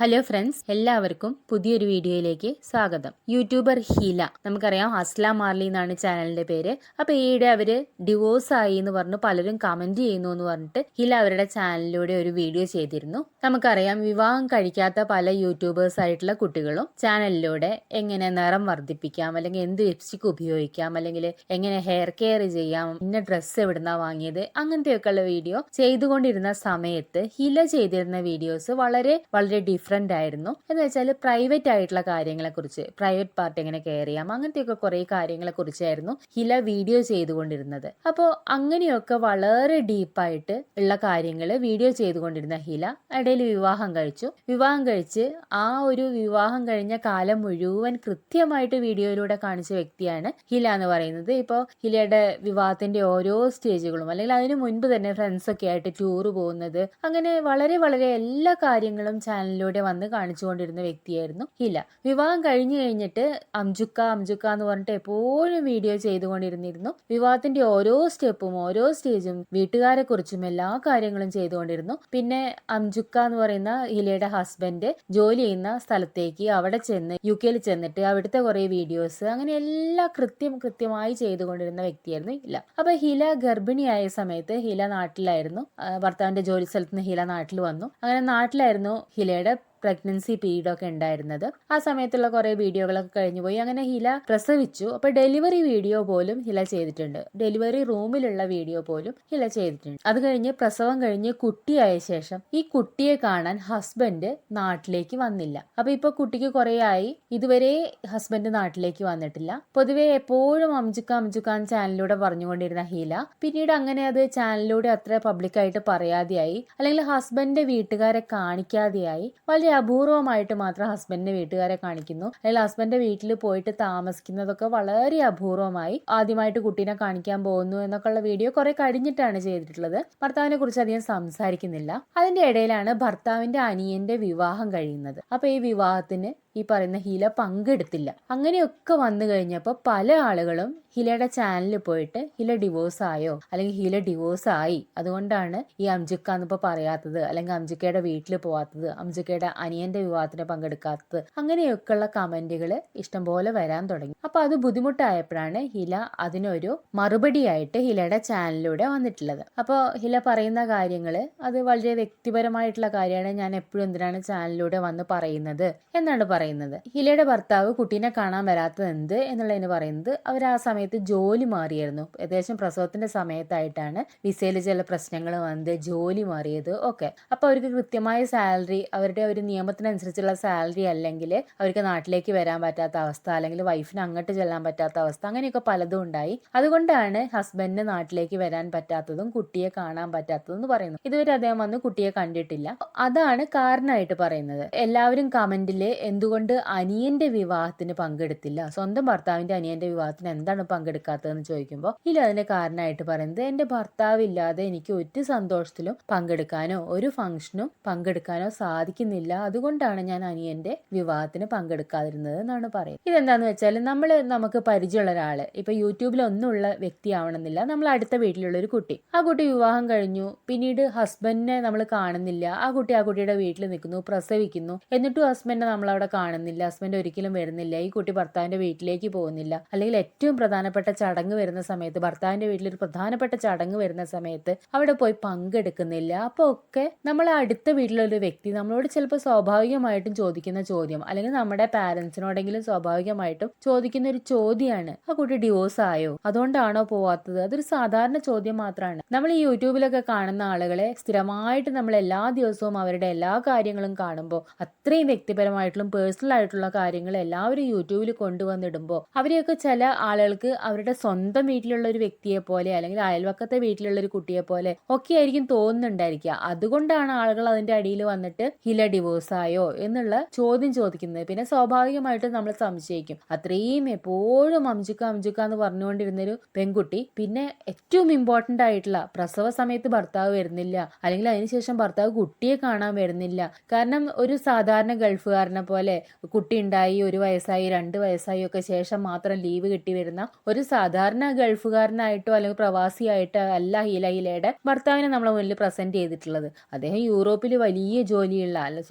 Hello friends, എല്ലാവർക്കും പുതിയൊരു വീഡിയോയിലേക്ക് സ്വാഗതം. യൂട്യൂബർ ഹില, നമുക്കറിയാം അസ്ല മാർലി എന്നാണ് ചാനലിന്റെ പേര്. അപ്പൊ ഈയിടെ അവര് ഡിവോഴ്സ് ആയി എന്ന് പറഞ്ഞു പലരും കമന്റ് ചെയ്യുന്നു എന്ന് പറഞ്ഞിട്ട് ഹില അവരുടെ ചാനലിലൂടെ ഒരു വീഡിയോ ചെയ്തിരുന്നു. നമുക്കറിയാം വിവാഹം കഴിക്കാത്ത പല യൂട്യൂബേഴ്സ് ആയിട്ടുള്ള കുട്ടികളും ചാനലിലൂടെ എങ്ങനെ നിറം വർദ്ധിപ്പിക്കാം, അല്ലെങ്കിൽ എന്ത് ലിപ്സ്റ്റിക് ഉപയോഗിക്കാം, അല്ലെങ്കിൽ എങ്ങനെ ഹെയർ കെയർ ചെയ്യാം, ഇന്ന ഡ്രസ്സ് എവിടുന്നാ വാങ്ങിയത്, അങ്ങനത്തെയൊക്കെയുള്ള വീഡിയോ ചെയ്തുകൊണ്ടിരുന്ന സമയത്ത് ഹില ചെയ്തിരുന്ന വീഡിയോസ് വളരെ വളരെ ഡിഫറെന്റ് ആയിരുന്നു. എന്ന് വെച്ചാൽ പ്രൈവറ്റ് ആയിട്ടുള്ള കാര്യങ്ങളെ കുറിച്ച്, പ്രൈവറ്റ് പാർട്ട് എങ്ങനെ കെയർ ചെയ്യാം, അങ്ങനത്തെയൊക്കെ കുറെ കാര്യങ്ങളെ കുറിച്ചായിരുന്നു ഹില വീഡിയോ ചെയ്തുകൊണ്ടിരുന്നത്. അപ്പോൾ അങ്ങനെയൊക്കെ വളരെ ഡീപ്പായിട്ട് ഉള്ള കാര്യങ്ങൾ വീഡിയോ ചെയ്തുകൊണ്ടിരുന്ന ഹില ഇടയിൽ വിവാഹം കഴിച്ച് ആ ഒരു വിവാഹം കഴിഞ്ഞ കാലം മുഴുവൻ കൃത്യമായിട്ട് വീഡിയോയിലൂടെ കാണിച്ച വ്യക്തിയാണ് ഹില എന്ന് പറയുന്നത്. ഇപ്പോൾ ഹിലയുടെ വിവാഹത്തിന്റെ ഓരോ സ്റ്റേജുകളും, അല്ലെങ്കിൽ അതിനു മുൻപ് തന്നെ ഫ്രണ്ട്സ് ഒക്കെ ആയിട്ട് ടൂർ പോകുന്നത്, അങ്ങനെ വളരെ വളരെ എല്ലാ കാര്യങ്ങളും ചാനലിലൂടെ വന്ന് കാണിച്ചുകൊണ്ടിരുന്ന വ്യക്തിയായിരുന്നു ഹില. വിവാഹം കഴിഞ്ഞിട്ട് അംജുക്ക എന്ന് പറഞ്ഞിട്ട് എപ്പോഴും വീഡിയോ ചെയ്തുകൊണ്ടിരുന്നിരുന്നു. വിവാഹത്തിന്റെ ഓരോ സ്റ്റെപ്പും ഓരോ സ്റ്റേജും വീട്ടുകാരെ കുറിച്ചും എല്ലാ കാര്യങ്ങളും ചെയ്തുകൊണ്ടിരുന്നു. പിന്നെ അംജുക്ക എന്ന് പറയുന്ന ഹിലയുടെ ഹസ്ബൻഡ് ജോലി ചെയ്യുന്ന സ്ഥലത്തേക്ക് അവിടെ ചെന്ന് UK ചെന്നിട്ട് അവിടുത്തെ കുറെ വീഡിയോസ്, അങ്ങനെ എല്ലാം കൃത്യമായി ചെയ്തുകൊണ്ടിരുന്ന വ്യക്തിയായിരുന്നു ഹില. അപ്പൊ ഹില ഗർഭിണിയായ സമയത്ത് ഹില നാട്ടിലായിരുന്നു. ഭർത്താവിന്റെ ജോലി സ്ഥലത്ത് നിന്ന് ഹില നാട്ടിൽ വന്നു. അങ്ങനെ നാട്ടിലായിരുന്നു ഹിലയുടെ പ്രഗ്നൻസി പീരീഡ് ഒക്കെ ഉണ്ടായിരുന്നത്. ആ സമയത്തുള്ള കുറെ വീഡിയോകളൊക്കെ കഴിഞ്ഞു പോയി. അങ്ങനെ ഹില പ്രസവിച്ചു. അപ്പൊ ഡെലിവറി വീഡിയോ പോലും ഹില ചെയ്തിട്ടുണ്ട്. ഡെലിവറി റൂമിലുള്ള വീഡിയോ പോലും ഹില ചെയ്തിട്ടുണ്ട്. അത് കഴിഞ്ഞ് പ്രസവം കഴിഞ്ഞ് കുട്ടിയായ ശേഷം ഈ കുട്ടിയെ കാണാൻ ഹസ്ബൻഡ് നാട്ടിലേക്ക് വന്നില്ല. അപ്പൊ ഇപ്പൊ കുട്ടിക്ക് കുറെ ആയി, ഇതുവരെ ഹസ്ബൻഡ് നാട്ടിലേക്ക് വന്നിട്ടില്ല. പൊതുവെ എപ്പോഴും അംജുക്ക ചാനലിലൂടെ പറഞ്ഞുകൊണ്ടിരുന്ന ഹില പിന്നീട് അങ്ങനെ അത് ചാനലിലൂടെ അത്ര പബ്ലിക്കായിട്ട് പറയാതെയായി, അല്ലെങ്കിൽ ഹസ്ബൻഡിന്റെ വീട്ടുകാരെ കാണിക്കാതെയായി. വളരെ അപൂർവമായിട്ട് മാത്രം ഹസ്ബൻഡിന്റെ വീട്ടുകാരെ കാണിക്കുന്നു, അല്ലെങ്കിൽ ഹസ്ബൻഡിന്റെ വീട്ടിൽ പോയിട്ട് താമസിക്കുന്നതൊക്കെ വളരെ അപൂർവമായി. ആദ്യമായിട്ട് കുട്ടീനെ കാണിക്കാൻ പോകുന്നു എന്നൊക്കെയുള്ള വീഡിയോ കുറെ കഴിഞ്ഞിട്ടാണ് ചെയ്തിട്ടുള്ളത്. ഭർത്താവിനെ കുറിച്ച് അധികം സംസാരിക്കുന്നില്ല. അതിന്റെ ഇടയിലാണ് ഭർത്താവിന്റെ അനിയന്റെ വിവാഹം കഴിയുന്നത്. അപ്പൊ ഈ വിവാഹത്തിന് ഈ പറയുന്ന ഹില പങ്കെടുത്തില്ല. അങ്ങനെയൊക്കെ വന്നു കഴിഞ്ഞപ്പോൾ പല ആളുകളും ഹിലയുടെ ചാനലിൽ പോയിട്ട് ഹില ഡിവോഴ്സ് ആയോ, അല്ലെങ്കിൽ ഹില ഡിവോഴ്സ് ആയി, അതുകൊണ്ടാണ് ഈ അംജുക്ക എന്നിപ്പോ പറയാത്തത്, അല്ലെങ്കിൽ അംജുക്കയുടെ വീട്ടിൽ പോവാത്തത്, അംജുക്കയുടെ അനിയന്റെ വിവാഹത്തിന് പങ്കെടുക്കാത്തത്, അങ്ങനെയൊക്കെയുള്ള കമന്റുകൾ ഇഷ്ടംപോലെ വരാൻ തുടങ്ങി. അപ്പൊ അത് ബുദ്ധിമുട്ടായപ്പോഴാണ് ഹില അതിനൊരു മറുപടിയായിട്ട് ഹിലയുടെ ചാനലിലൂടെ വന്നിട്ടുള്ളത്. അപ്പോൾ ഹില പറയുന്ന കാര്യങ്ങള് അത് വളരെ വ്യക്തിപരമായിട്ടുള്ള കാര്യമാണ്. ഞാൻ എപ്പോഴും എന്തിനാണ് ചാനലിലൂടെ വന്ന് പറയുന്നത് എന്നാണ് പറയുന്നത്. ഹിലയുടെ ഭർത്താവ് കുട്ടീനെ കാണാൻ വരാത്തത് എന്ത് എന്നുള്ളതിന് പറയുന്നത്, അവർ ആ സമയത്ത് ജോലി മാറിയായിരുന്നു. ഏകദേശം പ്രസവത്തിന്റെ സമയത്തായിട്ടാണ് വിസയിൽ ചില പ്രശ്നങ്ങൾ വന്ന് ജോലി മാറിയത് ഒക്കെ. അപ്പൊ അവർക്ക് കൃത്യമായ സാലറി, അവരുടെ ഒരു നിയമത്തിനനുസരിച്ചുള്ള സാലറി അല്ലെങ്കിൽ അവർക്ക് നാട്ടിലേക്ക് വരാൻ പറ്റാത്ത അവസ്ഥ, അല്ലെങ്കിൽ വൈഫിന് അങ്ങോട്ട് ചെല്ലാൻ പറ്റാത്ത അവസ്ഥ, അങ്ങനെയൊക്കെ പലതും ഉണ്ടായി. അതുകൊണ്ടാണ് ഹസ്ബൻഡിന് നാട്ടിലേക്ക് വരാൻ പറ്റാത്തതും കുട്ടിയെ കാണാൻ പറ്റാത്തതും എന്ന് പറയുന്നു. ഇതുവരെ അദ്ദേഹം വന്ന് കുട്ടിയെ കണ്ടിട്ടില്ല. അതാണ് കാരണമായിട്ട് പറയുന്നത്. എല്ലാവരും കമന്റില് എന്തുകൊണ്ട് അനിയന്റെ വിവാഹത്തിന് പങ്കെടുത്തില്ല, സ്വന്തം ഭർത്താവിന്റെ അനിയന്റെ വിവാഹത്തിന് എന്താണ് പങ്കെടുക്കാത്തതെന്ന് ചോദിക്കുമ്പോൾ ഇല്ല, അതിന്റെ കാരണമായിട്ട് പറയുന്നത്, എന്റെ ഭർത്താവ് ഇല്ലാതെ എനിക്ക് ഒരു സന്തോഷത്തിലും പങ്കെടുക്കാനോ ഒരു ഫംഗ്ഷനും പങ്കെടുക്കാനോ സാധിക്കുന്നില്ല, അതുകൊണ്ടാണ് ഞാൻ അനിയന്റെ വിവാഹത്തിന് പങ്കെടുക്കാതിരുന്നത് എന്നാണ് പറയുന്നത്. ഇതെന്താന്ന് വെച്ചാൽ നമുക്ക് പരിചയമുള്ള ഒരാള്, ഇപ്പൊ യൂട്യൂബിൽ ഒന്നുമുള്ള വ്യക്തി ആവണമെന്നില്ല, നമ്മൾ അടുത്ത വീട്ടിലുള്ള ഒരു കുട്ടി, ആ കുട്ടി വിവാഹം കഴിഞ്ഞു, പിന്നീട് ഹസ്ബൻഡിനെ നമ്മൾ കാണുന്നില്ല, ആ കുട്ടിയുടെ വീട്ടിൽ നിൽക്കുന്നു, പ്രസവിക്കുന്നു, എന്നിട്ടും ഹസ്ബൻഡിനെ നമ്മൾ അവിടെ കാണുന്നില്ല, ഹസ്ബൻഡ് ഒരിക്കലും വരുന്നില്ല, ഈ കുട്ടി ഭർത്താവിന്റെ വീട്ടിലേക്ക് പോകുന്നില്ല, അല്ലെങ്കിൽ ഏറ്റവും പ്രധാനപ്പെട്ട ചടങ്ങ് വരുന്ന സമയത്ത്, ഭർത്താവിന്റെ വീട്ടിൽ ഒരു പ്രധാനപ്പെട്ട ചടങ്ങ് വരുന്ന സമയത്ത് അവിടെ പോയി പങ്കെടുക്കുന്നില്ല. അപ്പൊ ഒക്കെ നമ്മൾ അടുത്ത വീട്ടിലുള്ള വ്യക്തി നമ്മളോട് ചിലപ്പോൾ സ്വാഭാവികമായിട്ടും ചോദിക്കുന്ന ചോദ്യം, അല്ലെങ്കിൽ നമ്മുടെ പാരന്റ്സിനോടെങ്കിലും സ്വാഭാവികമായിട്ടും ചോദിക്കുന്ന ഒരു ചോദ്യമാണ്, ആ കുട്ടി ഡിവോഴ്സ് ആയോ, അതുകൊണ്ടാണോ പോവാത്തത്? അതൊരു സാധാരണ ചോദ്യം മാത്രമാണ്. നമ്മൾ ഈ യൂട്യൂബിലൊക്കെ കാണുന്ന ആളുകളെ സ്ഥിരമായിട്ട് നമ്മൾ എല്ലാ ദിവസവും അവരുടെ എല്ലാ കാര്യങ്ങളും കാണുമ്പോൾ, അത്രയും വ്യക്തിപരമായിട്ടുള്ള പേഴ്സണൽ ആയിട്ടുള്ള കാര്യങ്ങൾ എല്ലാവരും യൂട്യൂബിൽ കൊണ്ടുവന്നിടുമ്പോൾ, അവരെയൊക്കെ ചില ആളുകൾക്ക് അവരുടെ സ്വന്തം വീട്ടിലുള്ള ഒരു വ്യക്തിയെ പോലെ, അല്ലെങ്കിൽ അയൽവക്കത്തെ വീട്ടിലുള്ള ഒരു കുട്ടിയെ പോലെ ഒക്കെ ആയിരിക്കും തോന്നുന്നുണ്ടായിരിക്കുക. അതുകൊണ്ടാണ് ആളുകൾ അതിന്റെ അടിയിൽ വന്നിട്ട് ഹില ഡിവോഴ്സ് ആയോ എന്നുള്ള ചോദ്യം ചോദിക്കുന്നത്. പിന്നെ സ്വാഭാവികമായിട്ടും നമ്മൾ സംശയിക്കും, അത്രയും എപ്പോഴും അംജുക്ക എന്ന് പറഞ്ഞുകൊണ്ടിരുന്നൊരു പെൺകുട്ടി, പിന്നെ ഏറ്റവും ഇമ്പോർട്ടന്റ് ആയിട്ടുള്ള പ്രസവ സമയത്ത് ഭർത്താവ് വരുന്നില്ല, അല്ലെങ്കിൽ അതിനുശേഷം ഭർത്താവ് കുട്ടിയെ കാണാൻ വരുന്നില്ല. കാരണം ഒരു സാധാരണ ഗൾഫുകാരനെ പോലെ, കുട്ടി ഉണ്ടായി 1 വയസ്സായി 2 വയസ്സായി ഒക്കെ ശേഷം മാത്രം ലീവ് കിട്ടി വരുന്ന ഒരു സാധാരണ ഗൾഫുകാരനായിട്ടോ അല്ലെങ്കിൽ പ്രവാസിയായിട്ടോ അല്ല ഹീലയുടെ ഭർത്താവിനെ നമ്മളെ മുന്നിൽ പ്രസന്റ് ചെയ്തിട്ടുള്ളത്. അദ്ദേഹം യൂറോപ്പിൽ വലിയ ജോലിയുള്ള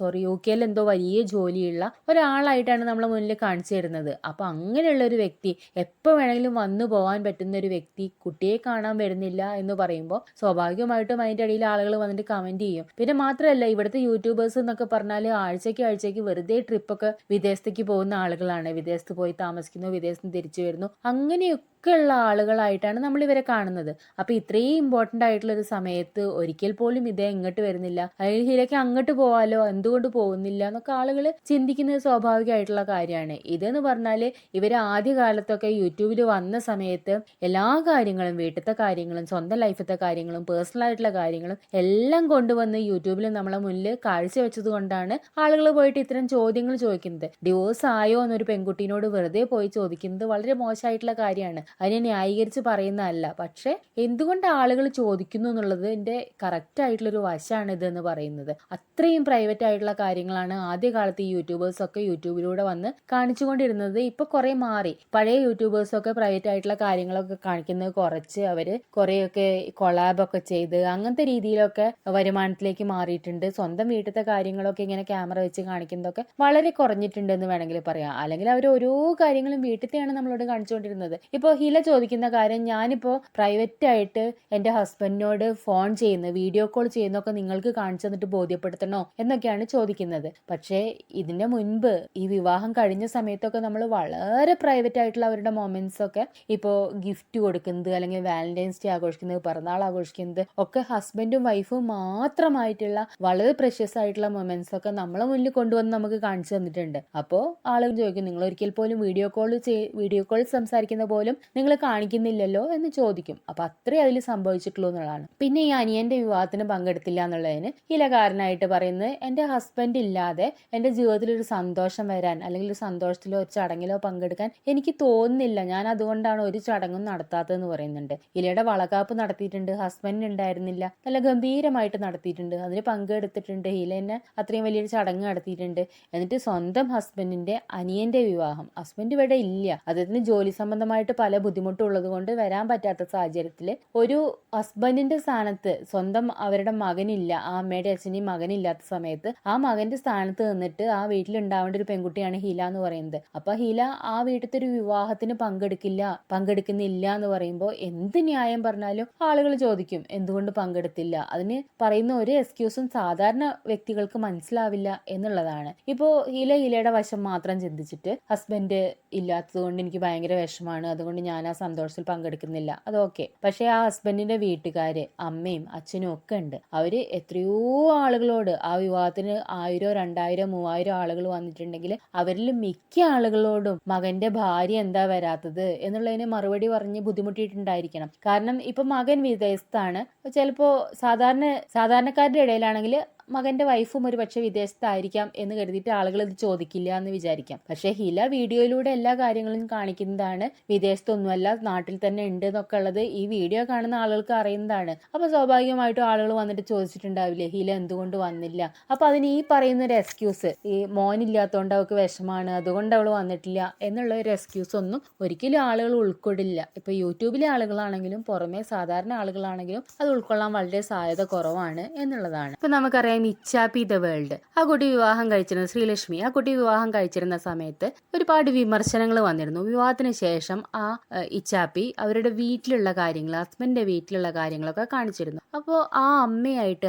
UK എന്തോ വലിയ ജോലിയുള്ള ഒരാളായിട്ടാണ് നമ്മളെ മുന്നിൽ കാണിച്ചു തരുന്നത്. അപ്പൊ അങ്ങനെയുള്ള ഒരു വ്യക്തി, എപ്പോൾ വേണമെങ്കിലും വന്നു പോകാൻ പറ്റുന്ന ഒരു വ്യക്തി കുട്ടിയെ കാണാൻ വരുന്നില്ല എന്ന് പറയുമ്പോൾ സ്വാഭാവികമായിട്ടും അതിന്റെ ഇടയിൽ ആളുകൾ വന്നിട്ട് കമന്റ് ചെയ്യും. പിന്നെ മാത്രമല്ല, ഇവിടുത്തെ യൂട്യൂബേഴ്സ് എന്നൊക്കെ പറഞ്ഞാൽ ആഴ്ചയ്ക്ക് വെറുതെ ട്രിപ്പൊക്കെ വിദേശത്തേക്ക് പോകുന്ന ആളുകളാണ്. വിദേശത്ത് പോയി താമസിക്കുന്നു, വിദേശത്ത് നിന്ന് തിരിച്ചു വരുന്നു, അങ്ങനെയൊക്കെ ഉള്ള ആളുകളായിട്ടാണ് നമ്മൾ ഇവരെ കാണുന്നത്. അപ്പൊ ഇത്രയും ഇമ്പോർട്ടന്റ് ആയിട്ടുള്ള ഒരു സമയത്ത് ഒരിക്കൽ പോലും ഇതേ ഇങ്ങോട്ട് വരുന്നില്ല, അല്ലെങ്കിൽ ഹീലയ്ക്ക് അങ്ങോട്ട് പോവാലോ, എന്തുകൊണ്ട് പോകുന്നില്ല എന്നൊക്കെ ആളുകൾ ചിന്തിക്കുന്നത് സ്വാഭാവികമായിട്ടുള്ള കാര്യമാണ്. ഇതെന്ന് പറഞ്ഞാല് ഇവര് ആദ്യ കാലത്തൊക്കെ യൂട്യൂബിൽ വന്ന സമയത്ത് എല്ലാ കാര്യങ്ങളും, വീട്ടിലത്തെ കാര്യങ്ങളും സ്വന്തം ലൈഫിലത്തെ കാര്യങ്ങളും പേഴ്സണൽ ആയിട്ടുള്ള കാര്യങ്ങളും എല്ലാം കൊണ്ടുവന്ന് യൂട്യൂബിൽ നമ്മളെ മുന്നിൽ കാഴ്ചവെച്ചത് കൊണ്ടാണ് ആളുകൾ പോയിട്ട് ഇത്തരം ചോദ്യങ്ങൾ ചോദിക്കുന്നത്. ഡിവോഴ്സ് ആയോ എന്നൊരു പെൺകുട്ടീനോട് വെറുതെ പോയി ചോദിക്കുന്നത് വളരെ മോശമായിട്ടുള്ള കാര്യമാണ്. അതിനെ ന്യായീകരിച്ച് പറയുന്നതല്ല. പക്ഷെ എന്തുകൊണ്ട് ആളുകൾ ചോദിക്കുന്നു എന്നുള്ളത് എന്റെ കറക്റ്റ് ആയിട്ടുള്ളൊരു വശമാണ് ഇതെന്ന് പറയുന്നത്. അത്രയും പ്രൈവറ്റ് ആയിട്ടുള്ള കാര്യങ്ങളാണ് ആദ്യകാലത്ത് ഈ യൂട്യൂബേഴ്സ് ഒക്കെ യൂട്യൂബിലൂടെ വന്ന് കാണിച്ചുകൊണ്ടിരുന്നത്. ഇപ്പൊ കുറെ മാറി. പഴയ യൂട്യൂബേഴ്സ് ഒക്കെ പ്രൈവറ്റ് ആയിട്ടുള്ള കാര്യങ്ങളൊക്കെ കാണിക്കുന്നത് കുറച്ച് അവര് കുറെയൊക്കെ കൊളാബൊക്കെ ചെയ്ത് അങ്ങനത്തെ രീതിയിലൊക്കെ വരുമാനത്തിലേക്ക് മാറിയിട്ടുണ്ട്. സ്വന്തം വീട്ടിലത്തെ കാര്യങ്ങളൊക്കെ ഇങ്ങനെ ക്യാമറ വെച്ച് കാണിക്കുന്നതൊക്കെ വളരെ കുറഞ്ഞിട്ടുണ്ട് എന്ന് വേണമെങ്കിൽ പറയാം. അല്ലെങ്കിൽ അവർ ഓരോ കാര്യങ്ങളും വീട്ടിലത്തെയാണ് നമ്മളോട് കാണിച്ചുകൊണ്ടിരുന്നത്. ഇപ്പൊ ഹില ചോദിക്കുന്ന കാര്യം, ഞാനിപ്പോ പ്രൈവറ്റ് ആയിട്ട് എന്റെ ഹസ്ബൻഡിനോട് ഫോൺ ചെയ്യുന്ന, വീഡിയോ കോൾ ചെയ്യുന്നൊക്കെ നിങ്ങൾക്ക് കാണിച്ചു തന്നിട്ട് ബോധ്യപ്പെടുത്തണോ എന്നൊക്കെയാണ് ചോദിക്കുന്നത്. പക്ഷേ ഇതിന്റെ മുൻപ് ഈ വിവാഹം കഴിഞ്ഞ സമയത്തൊക്കെ നമ്മൾ വളരെ പ്രൈവറ്റ് ആയിട്ടുള്ള അവരുടെ മൊമെന്റ്സ് ഒക്കെ, ഇപ്പോ ഗിഫ്റ്റ് കൊടുക്കുന്നത് അല്ലെങ്കിൽ വാലന്റൈൻസ് ഡേ ആഘോഷിക്കുന്നത്, പിറന്നാൾ ആഘോഷിക്കുന്നത് ഒക്കെ ഹസ്ബൻഡും വൈഫും മാത്രമായിട്ടുള്ള വളരെ പ്രഷ്യസ് ആയിട്ടുള്ള മൊമെന്റ്സ് ഒക്കെ നമ്മളെ മുന്നിൽ കൊണ്ടുവന്ന് നമുക്ക് കാണിച്ചു തന്നിട്ടുണ്ട്. അപ്പോൾ ആളുകൾ ചോദിക്കും, നിങ്ങൾ ഒരിക്കൽ പോലും വീഡിയോ കോൾ സംസാരിക്കുന്ന പോലും നിങ്ങൾ കാണിക്കുന്നില്ലല്ലോ എന്ന് ചോദിക്കും. അപ്പൊ അത്രേ അതിൽ സംഭവിച്ചിട്ടുള്ളൂ എന്നുള്ളതാണ്. പിന്നെ ഈ അനിയന്റെ വിവാഹത്തിന് പങ്കെടുത്തില്ല എന്നുള്ളതിന് ചില കാരണമായിട്ട് പറയുന്നത്, എന്റെ ഹസ്ബൻഡ് ഇല്ലാതെ എന്റെ ജീവിതത്തിൽ ഒരു സന്തോഷം വരാൻ അല്ലെങ്കിൽ ഒരു സന്തോഷത്തിലോ ഒരു ചടങ്ങിലോ പങ്കെടുക്കാൻ എനിക്ക് തോന്നുന്നില്ല, ഞാൻ അതുകൊണ്ടാണ് ഒരു ചടങ്ങും നടത്താത്തതെന്ന് പറയുന്നുണ്ട്. ഇലയുടെ വളകാപ്പ് നടത്തിയിട്ടുണ്ട്, ഹസ്ബൻഡ് ഉണ്ടായിരുന്നില്ല, നല്ല ഗംഭീരമായിട്ട് നടത്തിയിട്ടുണ്ട്, അതിന് പങ്കെടുത്തിട്ടുണ്ട്. ഹീല തന്നെ അത്രയും വലിയൊരു ചടങ്ങ് നടത്തിയിട്ടുണ്ട്. എന്നിട്ട് സ്വന്തം ഹസ്ബൻഡിന്റെ അനിയന്റെ വിവാഹം, ഹസ്ബൻഡ് ഇവിടെ ഇല്ല, അദ്ദേഹത്തിന് ജോലി സംബന്ധമായിട്ട് പല ബുദ്ധിമുട്ടുള്ളത് കൊണ്ട് വരാൻ പറ്റാത്ത സാഹചര്യത്തിൽ ഒരു ഹസ്ബൻഡിന്റെ സ്ഥാനത്ത് സ്വന്തം അവരുടെ മകനില്ല, ആ അമ്മയുടെ അച്ഛനെയും മകനില്ലാത്ത സമയത്ത് ആ മകന്റെ സ്ഥാനത്ത് നിന്നിട്ട് ആ വീട്ടിൽ ഉണ്ടാവേണ്ട ഒരു പെൺകുട്ടിയാണ് ഹീല എന്ന് പറയുന്നത്. അപ്പൊ ഹീല ആ വീട്ടിലത്തെ ഒരു വിവാഹത്തിന് പങ്കെടുക്കുന്നില്ല എന്ന് പറയുമ്പോൾ എന്ത് ന്യായം പറഞ്ഞാലും ആളുകൾ ചോദിക്കും എന്തുകൊണ്ട് പങ്കെടുത്തില്ല. അതിന് പറയുന്ന ഒരു എക്സ്ക്യൂസും സാധാരണ വ്യക്തികൾക്ക് മനസ്സിലാവില്ല എന്നുള്ളതാണ്. ഇപ്പോ ഹീലയുടെ വശം മാത്രം ചിന്തിച്ചിട്ട് ഹസ്ബൻഡ് ഇല്ലാത്തത് കൊണ്ട് എനിക്ക് ഭയങ്കര വിഷമാണ്, അതുകൊണ്ട് ഞാൻ ആ സന്തോഷത്തിൽ പങ്കെടുക്കുന്നില്ല, അതൊക്കെ. പക്ഷെ ആ ഹസ്ബൻഡിന്റെ വീട്ടുകാര്, അമ്മയും അച്ഛനും ഒക്കെ ഉണ്ട്. അവര് എത്രയോ ആളുകളോട് ആ വിവാഹത്തിന് 1000, 2000, 3000 ആളുകൾ വന്നിട്ടുണ്ടെങ്കിൽ അവരിൽ മിക്ക ആളുകളോടും മകന്റെ ഭാര്യ എന്താ വരാത്തത് എന്നുള്ളതിന് മറുപടി പറഞ്ഞ് ബുദ്ധിമുട്ടിയിട്ടുണ്ടായിരിക്കണം. കാരണം ഇപ്പൊ മകൻ വിദേശത്താണ്, ചിലപ്പോ സാധാരണക്കാരുടെ ഇടയിലാണെങ്കിൽ മകന്റെ വൈഫും ഒരു പക്ഷെ വിദേശത്തായിരിക്കാം എന്ന് കരുതിയിട്ട് ആളുകൾ ഇത് ചോദിക്കില്ല എന്ന് വിചാരിക്കാം. പക്ഷെ ഹില വീഡിയോയിലൂടെ എല്ലാ കാര്യങ്ങളും കാണിക്കുന്നതാണ്, വിദേശത്തൊന്നുമല്ല നാട്ടിൽ തന്നെ ഉണ്ട് എന്നൊക്കെ ഉള്ളത് ഈ വീഡിയോ കാണുന്ന ആളുകൾക്ക് അറിയുന്നതാണ്. അപ്പൊ സ്വാഭാവികമായിട്ടും ആളുകൾ വന്നിട്ട് ചോദിച്ചിട്ടുണ്ടാവില്ലേ ഹില എന്തുകൊണ്ട് വന്നില്ല. അപ്പൊ അതിന് ഈ പറയുന്ന ഒരു എക്സ്ക്യൂസ്, ഈ മോനില്ലാത്തതുകൊണ്ട് അവൾക്ക് വിഷമാണ് അതുകൊണ്ട് അവൾ വന്നിട്ടില്ല എന്നുള്ള ഒരു എക്സ്ക്യൂസ് ഒന്നും ഒരിക്കലും ആളുകൾ ഉൾക്കൊള്ളില്ല. ഇപ്പൊ യൂട്യൂബിലെ ആളുകളാണെങ്കിലും പുറമെ സാധാരണ ആളുകളാണെങ്കിലും അത് ഉൾക്കൊള്ളാൻ വളരെ സാധ്യത കുറവാണ് എന്നുള്ളതാണ്. ഇപ്പൊ നമുക്കറിയാം ഇച്ചാപ്പി ദ വേൾഡ്, ആ കുട്ടി വിവാഹം കഴിച്ചിരുന്ന ശ്രീലക്ഷ്മി, ആ കുട്ടി വിവാഹം കഴിച്ചിരുന്ന സമയത്ത് ഒരുപാട് വിമർശനങ്ങൾ വന്നിരുന്നു. വിവാഹത്തിന് ശേഷം ആ ഇച്ചാപ്പി അവരുടെ വീട്ടിലുള്ള കാര്യങ്ങൾ, ഹസ്ബൻഡിന്റെ വീട്ടിലുള്ള കാര്യങ്ങളൊക്കെ കാണിച്ചിരുന്നു. അപ്പോൾ ആ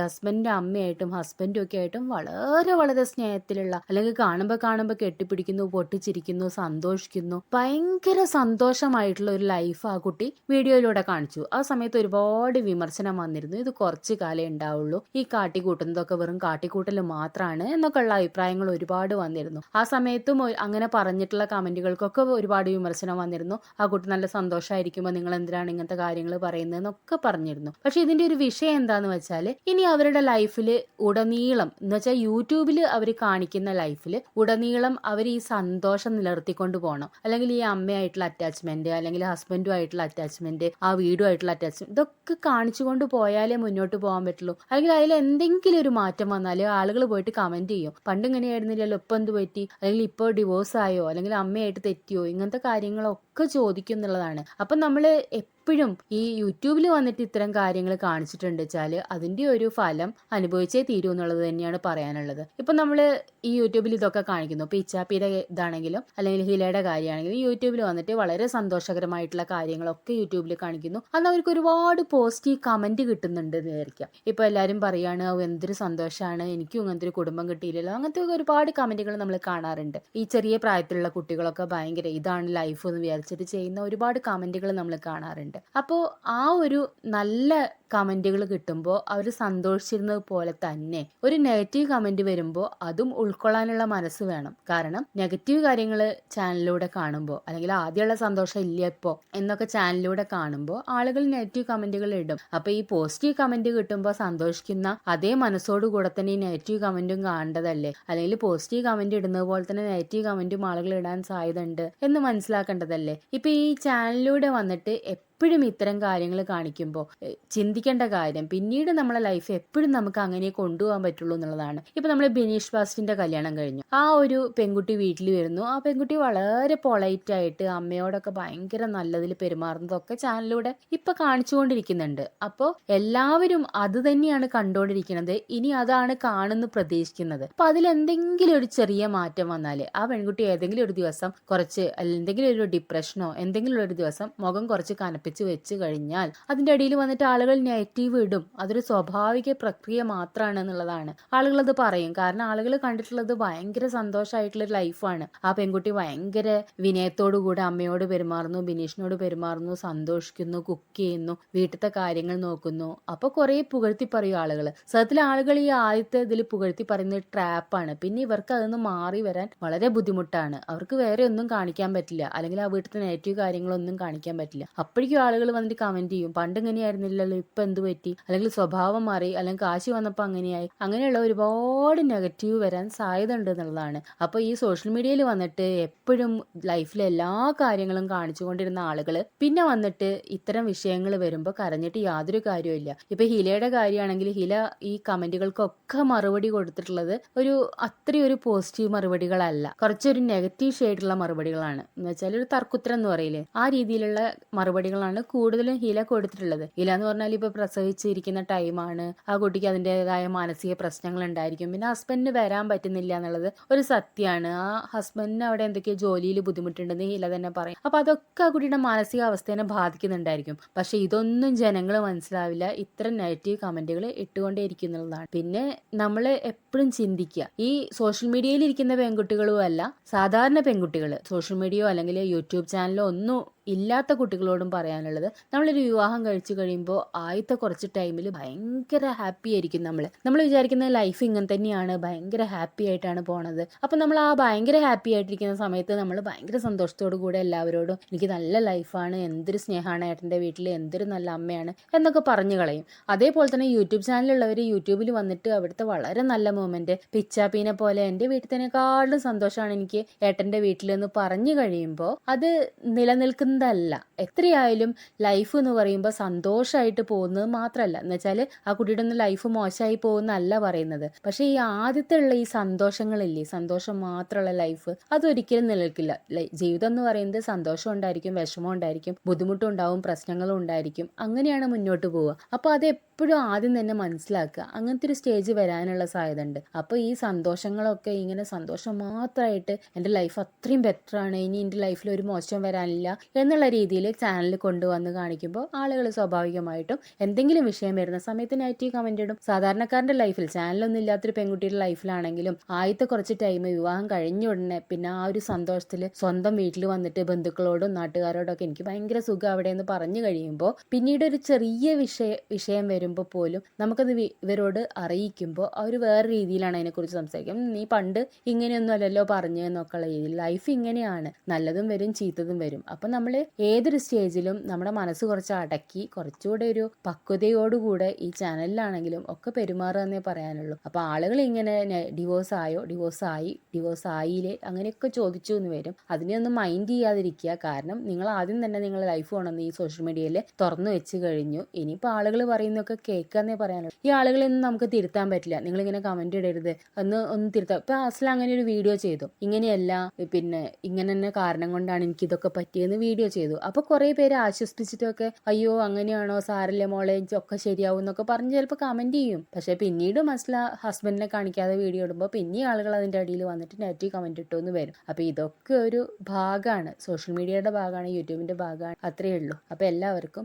ഹസ്ബൻഡിന്റെ അമ്മയായിട്ടും ഹസ്ബൻഡും ഒക്കെ ആയിട്ടും വളരെ വളരെ സ്നേഹത്തിലുള്ള, അല്ലെങ്കിൽ കാണുമ്പോൾ കെട്ടിപ്പിടിക്കുന്നു, പൊട്ടിച്ചിരിക്കുന്നു, സന്തോഷിക്കുന്നു, ഭയങ്കര സന്തോഷമായിട്ടുള്ള ഒരു ലൈഫ് ആ കുട്ടി വീഡിയോയിലൂടെ കാണിച്ചു. ആ സമയത്ത് ഒരുപാട് വിമർശനം വന്നിരുന്നു, ഇത് കുറച്ചു കാലേ ഉണ്ടാവുള്ളൂ, ഈ കാട്ടിക്കൂട്ടുന്നതൊക്കെ വെറും കാട്ടിക്കൂട്ടൽ മാത്രമാണ് എന്നൊക്കെ ഉള്ള അഭിപ്രായങ്ങൾ ഒരുപാട് വന്നിരുന്നു. ആ സമയത്തും അങ്ങനെ പറഞ്ഞിട്ടുള്ള കമന്റുകൾക്കൊക്കെ ഒരുപാട് വിമർശനം വന്നിരുന്നു. ആ കുട്ടി നല്ല സന്തോഷമായിരിക്കുമ്പോൾ നിങ്ങൾ എന്തിനാണ് ഇങ്ങനത്തെ കാര്യങ്ങൾ പറയുന്നതെന്നൊക്കെ പറഞ്ഞിരുന്നു. പക്ഷെ ഇതിന്റെ ഒരു വിഷയം എന്താന്ന് വെച്ചാൽ, ഇനി അവരുടെ ലൈഫിൽ ഉടനീളം എന്ന് വെച്ചാൽ യൂട്യൂബിൽ അവർ കാണിക്കുന്ന ലൈഫിൽ ഉടനീളം അവർ ഈ സന്തോഷം നിലനിർത്തിക്കൊണ്ട് പോകണം. അല്ലെങ്കിൽ ഈ അമ്മയായിട്ടുള്ള അറ്റാച്ച്മെന്റ്, അല്ലെങ്കിൽ ഹസ്ബൻഡുമായിട്ടുള്ള അറ്റാച്ച്മെന്റ്, ആ വീടുമായിട്ടുള്ള അറ്റാച്ച്മെന്റ്, ഇതൊക്കെ കാണിച്ചുകൊണ്ട് പോയാലേ മുന്നോട്ട് പോകാൻ പറ്റുള്ളൂ. അല്ലെങ്കിൽ അതിൽ എന്തെങ്കിലും ഒരു മാറ്റം വന്നാൽ ആളുകൾ പോയിട്ട് കമന്റ് ചെയ്യും, പണ്ട് ഇങ്ങനെയായിരുന്നില്ലല്ലോ, ഇപ്പൊ എന്ത് പറ്റി, അല്ലെങ്കിൽ ഇപ്പോൾ ഡിവോഴ്സ് ആയോ, അല്ലെങ്കിൽ അമ്മയായിട്ട് തെറ്റിയോ, ഇങ്ങനത്തെ കാര്യങ്ങളൊക്കെ ചോദിക്കും എന്നുള്ളതാണ്. അപ്പൊ നമ്മള് എപ്പോഴും ഈ യൂട്യൂബിൽ വന്നിട്ട് ഇത്തരം കാര്യങ്ങൾ കാണിച്ചിട്ടുണ്ട് വെച്ചാൽ അതിന്റെ ഒരു ഫലം അനുഭവിച്ചേ തീരൂ എന്നുള്ളത് തന്നെയാണ് പറയാനുള്ളത്. ഇപ്പൊ നമ്മള് ഈ യൂട്യൂബിൽ ഇതൊക്കെ കാണിക്കുന്നു, ഇപ്പൊ ഇച്ചാപ്പിയുടെ ഇതാണെങ്കിലും അല്ലെങ്കിൽ ഹിലയുടെ കാര്യമാണെങ്കിലും യൂട്യൂബിൽ വന്നിട്ട് വളരെ സന്തോഷകരമായിട്ടുള്ള കാര്യങ്ങളൊക്കെ യൂട്യൂബിൽ കാണിക്കുന്നു. അന്ന് അവർക്ക് ഒരുപാട് പോസിറ്റീവ് കമന്റ് കിട്ടുന്നുണ്ട് എന്ന് വിചാരിക്കാം. ഇപ്പൊ എല്ലാവരും പറയാണ് എന്തൊരു സന്തോഷമാണ്, എനിക്കും ഇങ്ങനത്തെ ഒരു കുടുംബം കിട്ടിയില്ലല്ലോ, അങ്ങനത്തെ ഒരുപാട് കമന്റുകൾ നമ്മൾ കാണാറുണ്ട്. ഈ ചെറിയ പ്രായത്തിലുള്ള കുട്ടികളൊക്കെ ഭയങ്കര ഇതാണ് ലൈഫ് എന്ന് വിചാരിച്ചിട്ട് ചെയ്യുന്ന ഒരുപാട് കമന്റുകൾ നമ്മൾ കാണാറുണ്ട്. അപ്പോൾ ആ ഒരു നല്ല കമന്റുകൾ കിട്ടുമ്പോൾ അവർ സന്തോഷിച്ചിരുന്നത് പോലെ തന്നെ ഒരു നെഗറ്റീവ് കമന്റ് വരുമ്പോൾ അതും ഉൾക്കൊള്ളാനുള്ള മനസ്സ് വേണം. കാരണം നെഗറ്റീവ് കാര്യങ്ങൾ ചാനലിലൂടെ കാണുമ്പോൾ, അല്ലെങ്കിൽ ആദ്യമുള്ള സന്തോഷം ഇല്ല ഇപ്പോൾ എന്നൊക്കെ ചാനലിലൂടെ കാണുമ്പോൾ ആളുകൾ നെഗറ്റീവ് കമന്റുകൾ ഇടും. അപ്പൊ ഈ പോസിറ്റീവ് കമന്റ് കിട്ടുമ്പോൾ സന്തോഷിക്കുന്ന അതേ മനസ്സോടുകൂടെ തന്നെ ഈ നെഗറ്റീവ് കമന്റും കാണേണ്ടതല്ലേ, അല്ലെങ്കിൽ പോസിറ്റീവ് കമന്റ് ഇടുന്നത് പോലെ തന്നെ നെഗറ്റീവ് കമന്റും ആളുകൾ ഇടാൻ സാധ്യതയുണ്ട് എന്ന് മനസ്സിലാക്കേണ്ടതല്ലേ. ഇപ്പൊ ഈ ചാനലിലൂടെ വന്നിട്ട് എപ്പോഴും ഇത്തരം കാര്യങ്ങൾ കാണിക്കുമ്പോൾ ചിന്തിക്കേണ്ട കാര്യം പിന്നീട് നമ്മളെ ലൈഫ് എപ്പോഴും നമുക്ക് അങ്ങനെ കൊണ്ടുപോകാൻ പറ്റുള്ളൂ എന്നുള്ളതാണ്. ഇപ്പൊ നമ്മൾ ബിനീഷ് ബാസ്റ്റിന്റെ കല്യാണം കഴിഞ്ഞു, ആ ഒരു പെൺകുട്ടി വീട്ടിൽ വരുന്നു, ആ പെൺകുട്ടി വളരെ പൊളൈറ്റ് ആയിട്ട് അമ്മയോടൊക്കെ ഭയങ്കര നല്ലതിൽ പെരുമാറുന്നതൊക്കെ ചാനലിലൂടെ ഇപ്പൊ കാണിച്ചുകൊണ്ടിരിക്കുന്നുണ്ട്. അപ്പോൾ എല്ലാവരും അത് തന്നെയാണ് കണ്ടുകൊണ്ടിരിക്കുന്നത്, ഇനി അതാണ് കാണുന്നു പ്രതീക്ഷിക്കുന്നത്. അപ്പൊ അതിലെന്തെങ്കിലും ഒരു ചെറിയ മാറ്റം വന്നാല് ആ പെൺകുട്ടി ഏതെങ്കിലും ഒരു ദിവസം കുറച്ച് എന്തെങ്കിലും ഒരു ഡിപ്രഷനോ എന്തെങ്കിലും ഒരു ദിവസം മുഖം കുറച്ച് കനപ്പിച്ച് വെച്ച് കഴിഞ്ഞാൽ അതിന്റെ ഇടയിൽ വന്നിട്ട് ആളുകൾ നെഗറ്റീവ് ഇടും. അതൊരു സ്വാഭാവിക പ്രക്രിയ മാത്രമാണ് എന്നുള്ളതാണ്. ആളുകൾ അത് പറയും, കാരണം ആളുകൾ കണ്ടിട്ടുള്ളത് ഭയങ്കര സന്തോഷമായിട്ടുള്ള ഒരു ലൈഫാണ്. ആ പെൺകുട്ടി ഭയങ്കര വിനയത്തോടു കൂടെ അമ്മയോട് പെരുമാറുന്നു, ബിനീഷിനോട് പെരുമാറുന്നു, സന്തോഷിക്കുന്നു, കുക്ക് ചെയ്യുന്നു, വീട്ടിലത്തെ കാര്യങ്ങൾ നോക്കുന്നു. അപ്പൊ കുറെ പുകഴ്ത്തി പറയും ആളുകൾ. സത്യത്തിൽ ആളുകൾ ഈ ആദ്യത്തെ ഇതിൽ പുകഴ്ത്തി പറയുന്നത് ട്രാപ്പാണ്. പിന്നെ ഇവർക്ക് അതൊന്ന് മാറി വരാൻ വളരെ ബുദ്ധിമുട്ടാണ്. അവർക്ക് വേറെ ഒന്നും കാണിക്കാൻ പറ്റില്ല, അല്ലെങ്കിൽ ആ വീട്ടിലത്തെ നെഗറ്റീവ് കാര്യങ്ങളൊന്നും കാണിക്കാൻ പറ്റില്ല. അപ്പോഴേക്കും ആളുകൾ വന്നിട്ട് കമന്റ് ചെയ്യും, പണ്ട് ഇങ്ങനെയായിരുന്നില്ലല്ലോ, ഇപ്പൊ എന്ത് പറ്റി, അല്ലെങ്കിൽ സ്വഭാവം മാറി, അല്ലെങ്കിൽ കാശ് വന്നപ്പോൾ അങ്ങനെയായി, അങ്ങനെയുള്ള ഒരുപാട് നെഗറ്റീവ് വരാൻ സാധ്യത ഉണ്ട് എന്നുള്ളതാണ്. അപ്പൊ ഈ സോഷ്യൽ മീഡിയയിൽ വന്നിട്ട് എപ്പോഴും ലൈഫിലെ എല്ലാ കാര്യങ്ങളും കാണിച്ചുകൊണ്ടിരുന്ന ആളുകൾ പിന്നെ വന്നിട്ട് ഇത്തരം വിഷയങ്ങൾ വരുമ്പോൾ കരഞ്ഞിട്ട് യാതൊരു കാര്യമില്ല. ഇപ്പൊ ഹിലയുടെ കാര്യമാണെങ്കിൽ ഹില ഈ കമന്റുകൾക്കൊക്കെ മറുപടി കൊടുത്തിട്ടുള്ളത് അത്രയൊരു പോസിറ്റീവ് മറുപടികളല്ല, കുറച്ചൊരു നെഗറ്റീവ് ഷെയ്ഡുള്ള മറുപടികളാണ്. എന്ന് വെച്ചാൽ ഒരു തർക്കുത്തരം എന്ന് പറയില്ലേ, ആ രീതിയിലുള്ള മറുപടികളാണ് കൂടുതലും ഹില കൊടുത്തിട്ടുള്ളത്. ഹില എന്ന് പറഞ്ഞാൽ ഇപ്പൊ പ്രസവിച്ചിരിക്കുന്ന ടൈമാണ്, ആ കുട്ടിക്ക് അതിൻ്റെതായ മാനസിക പ്രശ്നങ്ങൾ ഉണ്ടായിരിക്കും, പിന്നെ ഹസ്ബൻഡിന് വരാൻ പറ്റുന്നില്ല എന്നുള്ളത് ഒരു സത്യമാണ്. ആ ഹസ്ബൻഡിന് അവിടെ എന്തൊക്കെയോ ജോലിയിൽ ബുദ്ധിമുട്ടുണ്ടെന്ന് ഹില തന്നെ പറയും. അപ്പൊ അതൊക്കെ ആ കുട്ടിയുടെ മാനസിക അവസ്ഥയെ ബാധിക്കുന്നുണ്ടായിരിക്കും. പക്ഷെ ഇതൊന്നും ജനങ്ങൾ മനസ്സിലാവില്ല, ഇത്തരം നെഗറ്റീവ് കമന്റുകൾ ഇട്ടുകൊണ്ടേയിരിക്കുന്നതാണ്. പിന്നെ നമ്മൾ എപ്പോഴും ചിന്തിക്കുക, ഈ സോഷ്യൽ മീഡിയയിൽ ഇരിക്കുന്ന പെൺകുട്ടികളും അല്ല, സാധാരണ പെൺകുട്ടികൾ സോഷ്യൽ മീഡിയയോ അല്ലെങ്കിൽ യൂട്യൂബ് ചാനലോ ഒന്നും ഇല്ലാത്ത കുട്ടികളോടും പറയാനുള്ളത്, നമ്മളൊരു വിവാഹം കഴിച്ചു കഴിയുമ്പോൾ ആദ്യത്തെ കുറച്ച് ടൈമിൽ ഭയങ്കര ഹാപ്പി ആയിരിക്കും. നമ്മൾ വിചാരിക്കുന്ന ലൈഫ് ഇങ്ങനെ തന്നെയാണ്, ഭയങ്കര ഹാപ്പി ആയിട്ടാണ് പോണത്. അപ്പൊ നമ്മൾ ആ ഭയങ്കര ഹാപ്പി ആയിട്ടിരിക്കുന്ന സമയത്ത് നമ്മൾ ഭയങ്കര സന്തോഷത്തോടു കൂടെ എല്ലാവരോടും എനിക്ക് നല്ല ലൈഫാണ്, എന്തൊരു സ്നേഹമാണ് ഏട്ടൻ്റെ വീട്ടിൽ, എന്തൊരു നല്ല അമ്മയാണ് എന്നൊക്കെ പറഞ്ഞു കളയും. അതേപോലെ തന്നെ യൂട്യൂബ് ചാനലുള്ളവർ യൂട്യൂബിൽ വന്നിട്ട് അവിടുത്തെ വളരെ നല്ല മൊമെന്റ്, പിച്ചാപ്പീനെ പോലെ എൻ്റെ വീട്ടിൽ സന്തോഷമാണ് എനിക്ക് ഏട്ടൻ്റെ വീട്ടിൽ എന്ന് പറഞ്ഞു കഴിയുമ്പോൾ അത് നിലനിൽക്കുന്ന ല്ല. എത്രയായാലും ലൈഫ് എന്ന് പറയുമ്പോൾ സന്തോഷമായിട്ട് പോകുന്നത് മാത്രമല്ല, എന്ന് വെച്ചാൽ ആ കുട്ടിയുടെ ഒന്നും ലൈഫ് മോശമായി പോകുന്നല്ല പറയുന്നത്. പക്ഷെ ഈ ആദ്യത്തെ ഉള്ള ഈ സന്തോഷങ്ങളില്ലേ, സന്തോഷം മാത്രമുള്ള ലൈഫ് അതൊരിക്കലും നിലനിൽക്കില്ല. ജീവിതം എന്ന് പറയുന്നത് സന്തോഷം ഉണ്ടായിരിക്കും, വിഷമം ഉണ്ടായിരിക്കും, ബുദ്ധിമുട്ടുണ്ടാവും, പ്രശ്നങ്ങളും ഉണ്ടായിരിക്കും, അങ്ങനെയാണ് മുന്നോട്ട് പോവുക. അപ്പൊ അത് എപ്പോഴും ആദ്യം തന്നെ മനസ്സിലാക്കുക, അങ്ങനത്തെ ഒരു സ്റ്റേജ് വരാനുള്ള സാധ്യത ഉണ്ട്. അപ്പൊ ഈ സന്തോഷങ്ങളൊക്കെ ഇങ്ങനെ സന്തോഷം മാത്രമായിട്ട് എൻ്റെ ലൈഫ് അത്രയും ബെറ്റർ ആണ്, ഇനി എൻ്റെ ലൈഫിൽ ഒരു മോശം വരാനില്ല എന്നുള്ള രീതിയിൽ ചാനലിൽ കൊണ്ടുവന്ന് കാണിക്കുമ്പോൾ ആളുകൾ സ്വാഭാവികമായിട്ടും എന്തെങ്കിലും വിഷയം വരുന്ന സമയത്ത് നെഗറ്റീവ് കമന്റ് ഇടും. സാധാരണക്കാരന്റെ ലൈഫിൽ, ചാനലൊന്നും ഇല്ലാത്തൊരു പെൺകുട്ടിയുടെ ലൈഫിലാണെങ്കിലും ആദ്യത്തെ കുറച്ച് ടൈം വിവാഹം കഴിഞ്ഞ ഉടനെ പിന്നെ ആ ഒരു സന്തോഷത്തിൽ സ്വന്തം വീട്ടിൽ വന്നിട്ട് ബന്ധുക്കളോടും നാട്ടുകാരോടും ഒക്കെ എനിക്ക് ഭയങ്കര സുഖം അവിടെ എന്ന് പറഞ്ഞു കഴിയുമ്പോൾ പിന്നീട് ഒരു ചെറിയ വിഷയം വരുമ്പോൾ പോലും നമുക്കത് ഇവരോട് അറിയിക്കുമ്പോൾ അവർ വേറെ രീതിയിലാണ് അതിനെക്കുറിച്ച് സംസാരിക്കും. നീ പണ്ട് ഇങ്ങനെയൊന്നും അല്ലല്ലോ പറഞ്ഞു എന്നൊക്കെയുള്ള രീതിയിൽ. ലൈഫ് ഇങ്ങനെയാണ്, നല്ലതും വരും ചീത്തതും വരും. അപ്പം നമ്മൾ നമ്മൾ ഏതൊരു സ്റ്റേജിലും നമ്മുടെ മനസ്സ് കുറച്ച് അടക്കി കുറച്ചുകൂടെ ഒരു പക്വതയോടുകൂടെ ഈ ചാനലിലാണെങ്കിലും ഒക്കെ പെരുമാറുക എന്നേ പറയാനുള്ളൂ. അപ്പോൾ ആളുകൾ ഇങ്ങനെ ഡിവോഴ്സ് ആയോ, ഡിവോഴ്സ് ആയില്ലേ അങ്ങനെയൊക്കെ ചോദിച്ചു എന്ന് വരും. അതിനെയൊന്നും മൈൻഡ് ചെയ്യാതിരിക്കുക. കാരണം നിങ്ങൾ ആദ്യം തന്നെ നിങ്ങളുടെ ലൈഫ് കൊണ്ടൊന്ന് ഈ സോഷ്യൽ മീഡിയയിൽ തുറന്നു വെച്ച് കഴിഞ്ഞു. ഇനിയിപ്പോൾ ആളുകൾ പറയുന്നതൊക്കെ കേൾക്കാന്നേ പറയാനുള്ളൂ. ഈ ആളുകളെയൊന്നും നമുക്ക് തിരുത്താൻ പറ്റില്ല. നിങ്ങളിങ്ങനെ കമന്റ് ഇടരുത് ഒന്ന് തിരുത്താം. ഇപ്പൊ അസ്ല അങ്ങനെ ഒരു വീഡിയോ ചെയ്തു, ഇങ്ങനെയല്ല പിന്നെ ഇങ്ങനെ തന്നെ കാരണം കൊണ്ടാണ് എനിക്ക് ഇതൊക്കെ പറ്റിയെന്ന് വീഡിയോ ചെയ്തു. അപ്പൊ കുറെ പേര് ആശ്വസിപ്പിച്ചിട്ടൊക്കെ അയ്യോ അങ്ങനെയാണോ, സാരല്ലേ മോളെ ഒക്കെ ശരിയാവും എന്നൊക്കെ പറഞ്ഞ് ചിലപ്പോൾ കമന്റ് ചെയ്യും. പക്ഷെ പിന്നീട് അസ്ല ഹസ്ബൻഡിനെ കാണിക്കാതെ വീഡിയോ ഇടുമ്പോൾ പിന്നെ ആളുകൾ അതിന്റെ അടിയിൽ വന്നിട്ട് നെഗറ്റീവ് കമന്റ് ഇട്ടു എന്ന് വരും. അപ്പൊ ഇതൊക്കെ ഒരു ഭാഗമാണ്, സോഷ്യൽ മീഡിയയുടെ ഭാഗമാണ്, യൂട്യൂബിന്റെ ഭാഗമാണ്, അത്രയേ ഉള്ളൂ. അപ്പൊ എല്ലാവർക്കും